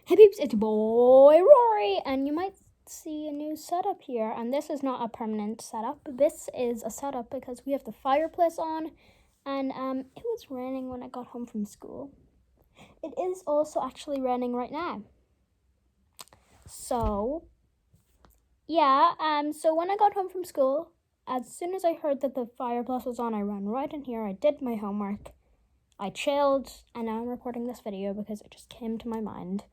Hey peeps, it's your boy Rory, and you might see a new setup here, and this is not a permanent setup. This is a setup because we have the fireplace on, and it was raining when I got home from school. It is also actually raining right now. So, yeah, so when I got home from school, as soon as I heard that the fireplace was on, I ran right in here, I did my homework, I chilled, and now I'm recording this video because it just came to my mind.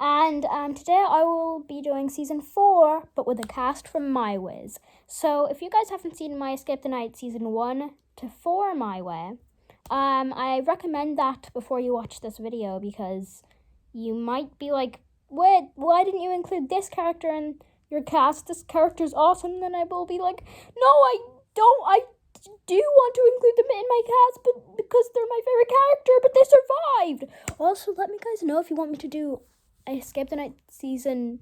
And today I will be doing season 4, but with a cast from My Ways. So if you guys haven't seen My Escape the Night season 1 to 4 My Way, I recommend that before you watch this video, because you might be like, wait, why didn't you include this character in your cast? This character's awesome. Then I will be like, no, I don't. I do want to include them in my cast, but because they're my favorite character, but they survived. Also, let me guys know if you want me to do I Escape the Night season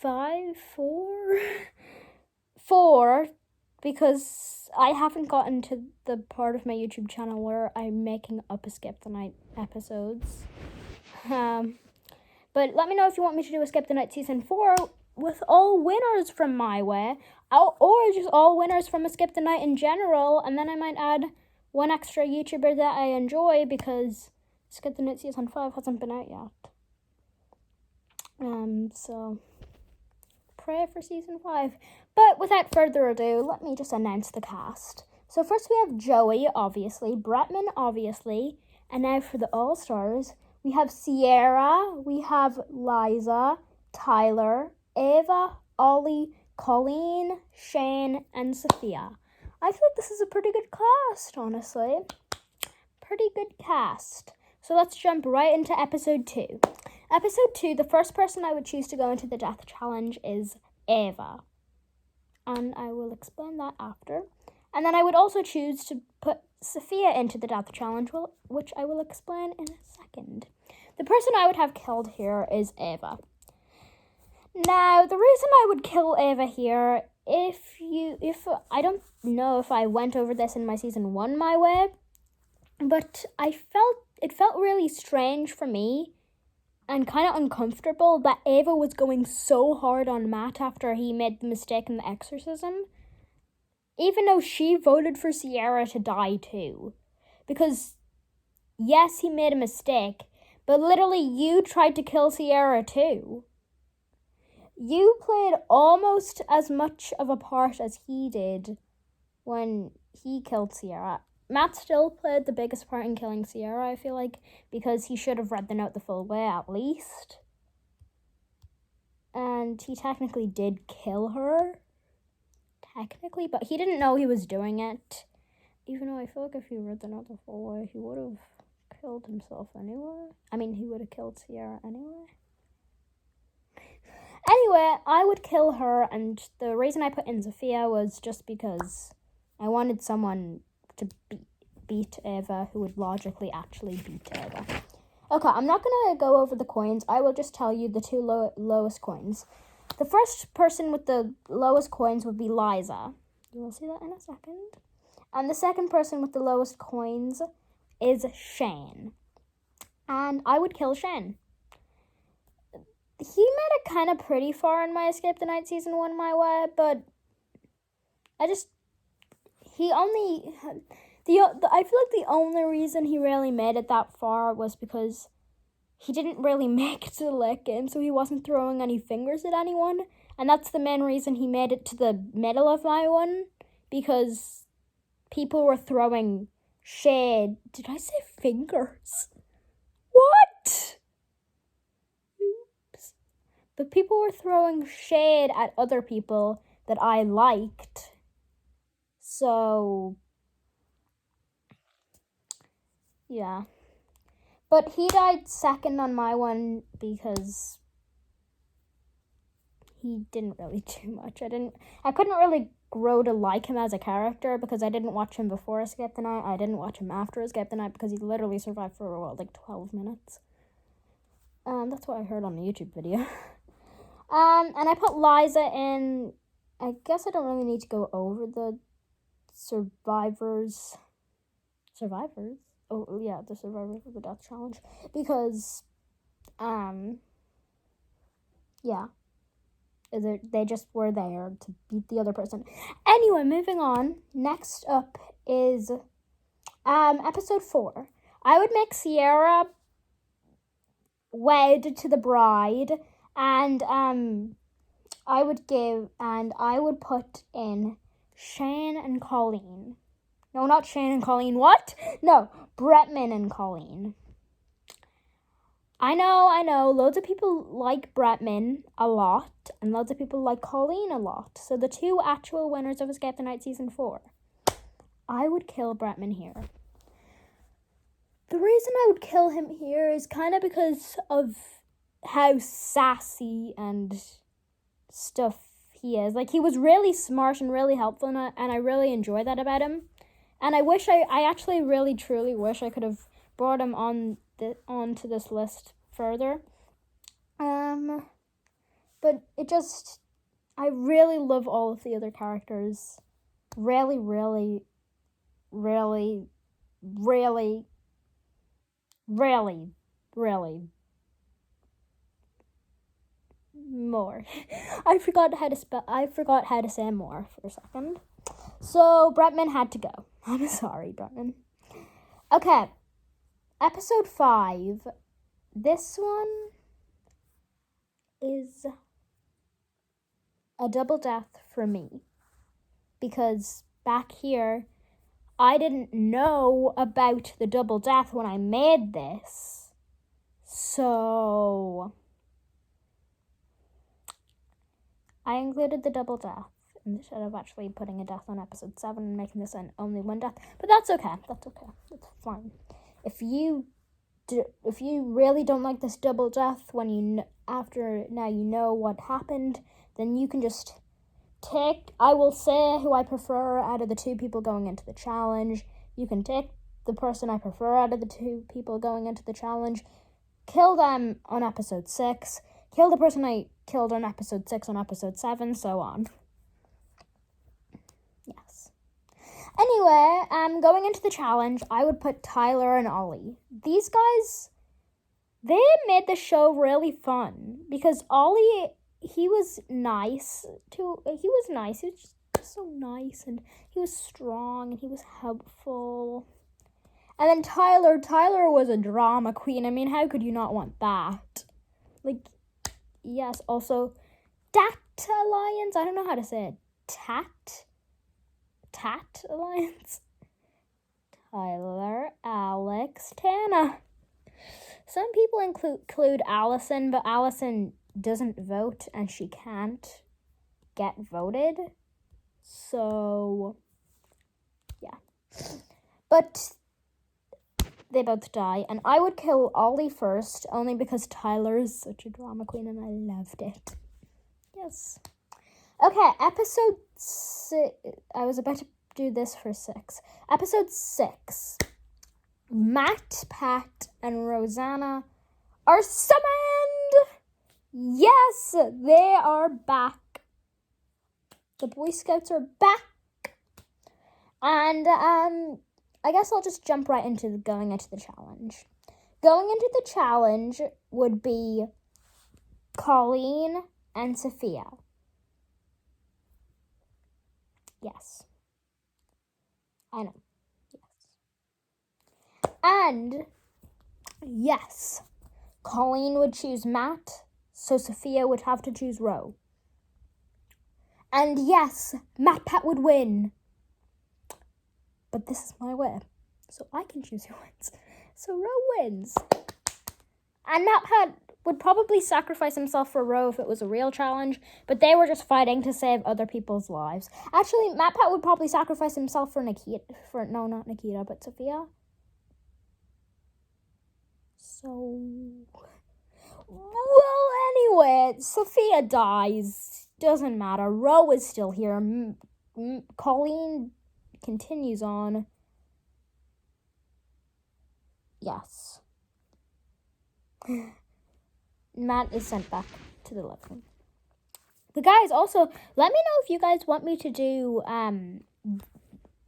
4, because I haven't gotten to the part of my YouTube channel where I'm making up Escape the Night episodes. But let me know if you want me to do Escape the Night season 4 with all winners from My Way, or just all winners from Escape the Night in general, and then I might add one extra YouTuber that I enjoy, because Escape the Night season 5 hasn't been out yet. So pray for season 5. But without further ado, let me just announce the cast. So first we have Joey, obviously, Bretman, obviously, and now for the All-Stars, we have Sierra, we have Liza, Tyler, Ava, Ollie, Colleen, Shane, and Sophia. I feel like this is a pretty good cast, honestly. Pretty good cast. So let's jump right into episode 2. Episode 2, the first person I would choose to go into the death challenge is Ava. And I will explain that after. And then I would also choose to put Sophia into the death challenge, which I will explain in a second. The person I would have killed here is Ava. Now, the reason I would kill Ava here, if I don't know if I went over this in my season 1 My Way, but it felt really strange for me and kind of uncomfortable that Ava was going so hard on Matt after he made the mistake in the exorcism, even though she voted for Sierra to die too. Because, yes, he made a mistake, but literally you tried to kill Sierra too. You played almost as much of a part as he did when he killed Sierra. Matt still played the biggest part in killing Sierra, I feel like, because he should have read the note the full way, at least. And he technically did kill her. Technically, but he didn't know he was doing it. Even though I feel like if he read the note the full way, he would have killed himself anyway. I mean, he would have killed Sierra anyway. Anyway, I would kill her, and the reason I put in Sophia was just because I wanted someone to beat Ava who would logically actually beat Ava. Okay, I'm not going to go over the coins. I will just tell you the two lowest coins. The first person with the lowest coins would be Liza. You will see that in a second. And the second person with the lowest coins is Shane. And I would kill Shane. He made it kind of pretty far in My Escape the Night season 1 My Way, but I feel like the only reason he really made it that far was because he didn't really make it to the late game, so he wasn't throwing any fingers at anyone. And that's the main reason he made it to the middle of my one, because people were throwing shade. Did I say fingers? What? Oops. But people were throwing shade at other people that I liked. So, yeah. But he died second on my one because he didn't really do much. I couldn't really grow to like him as a character because I didn't watch him before Escape the Night. I didn't watch him after Escape the Night because he literally survived for like 12 minutes. That's what I heard on the YouTube video. And I put Liza in. I guess I don't really need to go over the survivors. Oh, yeah, the survivors of the death challenge. Because Yeah. They just were there to beat the other person. Anyway, moving on. Next up is episode 4. I would make Sierra wed to the bride, and I would put in Shane and Colleen. No, not Shane and Colleen. What? No, Bretman and Colleen. I know. Loads of people like Bretman a lot, and loads of people like Colleen a lot. So the 2 actual winners of Escape the Night Season 4. I would kill Bretman here. The reason I would kill him here is kind of because of how sassy and stuff he is. Like, he was really smart and really helpful, and I really enjoy that about him. And I actually really truly wish I could have brought him onto this list further. But I really love all of the other characters. Really, really, really, really, really, really more. I forgot how to say more for a second. So Bretman had to go. I'm sorry, Bretman. Okay. Episode 5. This one is a double death for me. Because back here, I didn't know about the double death when I made this. So I included the double death instead of actually putting a death on episode 7 and making this an only 1 death. But that's okay. That's fine. If you really don't like this double death after now you know what happened, then you can just I will say who I prefer out of the 2 people going into the challenge. You can take the person I prefer out of the 2 people going into the challenge, kill them on episode 6, kill the person I killed on episode 6 on episode 7, so on. Yes. Anyway, going into the challenge, I would put Tyler and Ollie. These guys, they made the show really fun because Ollie, he was nice. He was just so nice, and he was strong, and he was helpful. And then Tyler was a drama queen. I mean, how could you not want that? Like, yes, also, Alliance. I don't know how to say it. Tat Alliance. Tyler, Alex, Tana. Some people include Allison, but Allison doesn't vote and she can't get voted. So, yeah. But they both die, and I would kill Ollie first, only because Tyler is such a drama queen and I loved it. Yes. Okay, episode 6. I was about to do this for 6. Episode 6. Matt, Pat, and Rosanna are summoned! Yes, they are back. The Boy Scouts are back. And, I guess I'll just jump right into going into the challenge. Going into the challenge would be Colleen and Sophia. Yes. I know. Yes. And, yes, Colleen would choose Matt, so Sophia would have to choose Ro. And yes, Matt Pat would win. But this is my way, so I can choose who wins. So Ro wins. And Matt Pat would probably sacrifice himself for Ro if it was a real challenge, but they were just fighting to save other people's lives. Actually, Matt Pat would probably sacrifice himself for not Nikita, but Sophia. So, well, anyway, Sophia dies. Doesn't matter. Ro is still here. Colleen continues on. Yes. Matt is sent back to the living room. But guys, also, let me know if you guys want me to do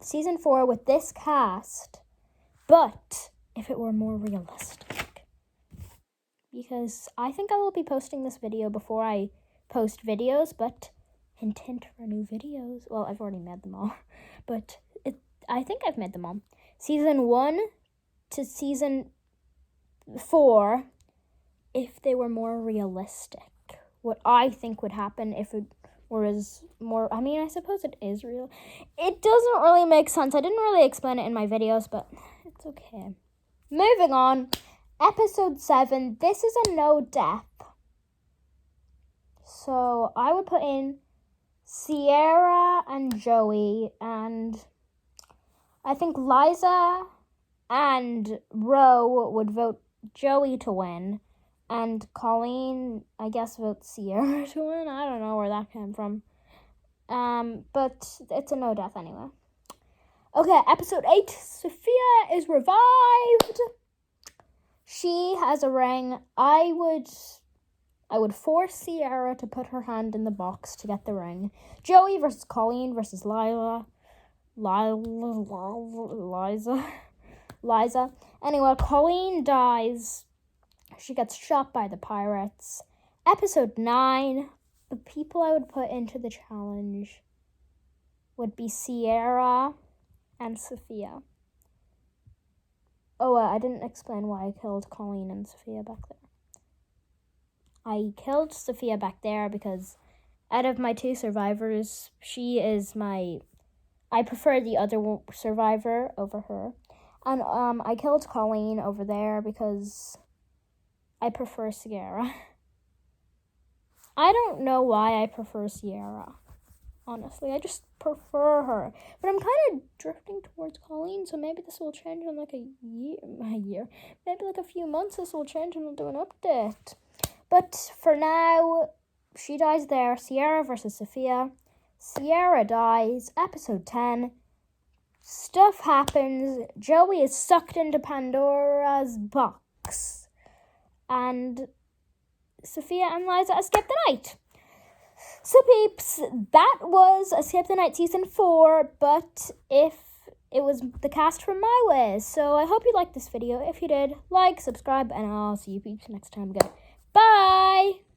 season 4 with this cast, but if it were more realistic. because I think I will be posting this video before I post videos, but hint, hint for new videos. Well, I've already made them all, but I think I've made them all. Season 1 to Season 4, if they were more realistic. What I think would happen if it was more, I mean, I suppose it is real. It doesn't really make sense. I didn't really explain it in my videos, but it's okay. Moving on. Episode 7. This is a no death. So I would put in Sierra and Joey, and I think Liza and Ro would vote Joey to win, and Colleen, I guess, votes Sierra to win. I don't know where that came from. But it's a no death anyway. Okay, episode 8. Sophia is revived. She has a ring. I would force Sierra to put her hand in the box to get the ring. Joey versus Colleen versus Liza. Anyway, Colleen dies. She gets shot by the pirates. Episode 9. The people I would put into the challenge would be Sierra and Sophia. Oh, I didn't explain why I killed Colleen and Sophia back there. I killed Sophia back there because out of my 2 survivors, she is I prefer the other survivor over her. And I killed Colleen over there because I prefer Sierra. I don't know why I prefer Sierra. Honestly, I just prefer her. But I'm kind of drifting towards Colleen, so maybe this will change in like a year. Maybe like a few months this will change and I'll do an update. But for now, she dies there. Sierra versus Sophia. Sierra dies. Episode 10. Stuff happens. Joey is sucked into Pandora's box. And Sophia and Liza escape the night. So peeps, that was Escape the Night Season 4, but if it was the cast from My Ways. So I hope you liked this video. If you did, like, subscribe, and I'll see you peeps next time again. Bye!